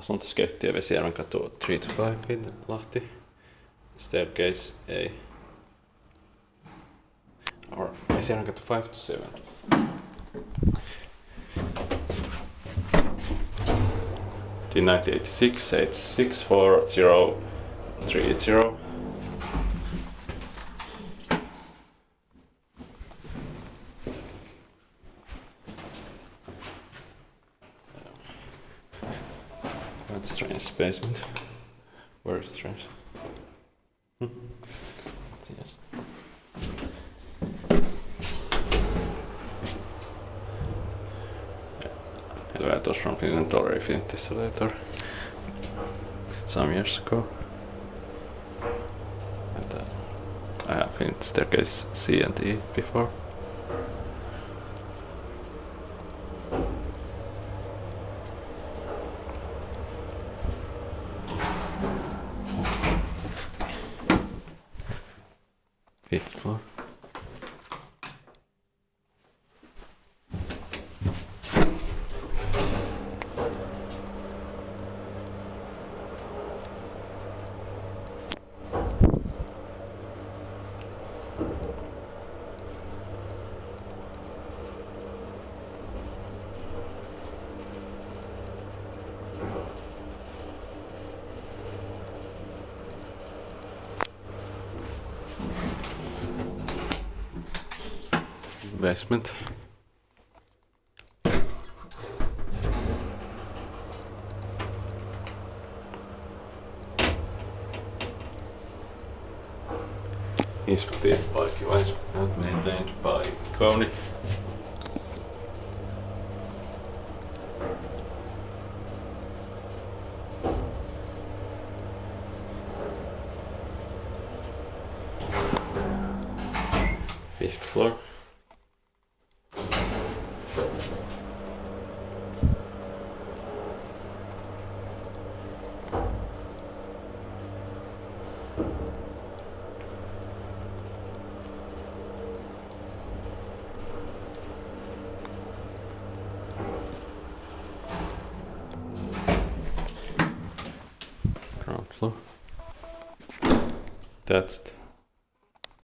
Asuntoskeittiö Vesijärvenkatu 3-5 Lahti. Staircase A. Or Vesijärvenkatu 5-7. T1986 864030. That's strange basement. Very strange. Yes. Elevators from Finland already filmed this elevator some years ago. And I have filmed staircase C and E before. Fifth floor. Basement. Inspected by Kone and maintained by Kone. Fifth floor. Ground floor. That's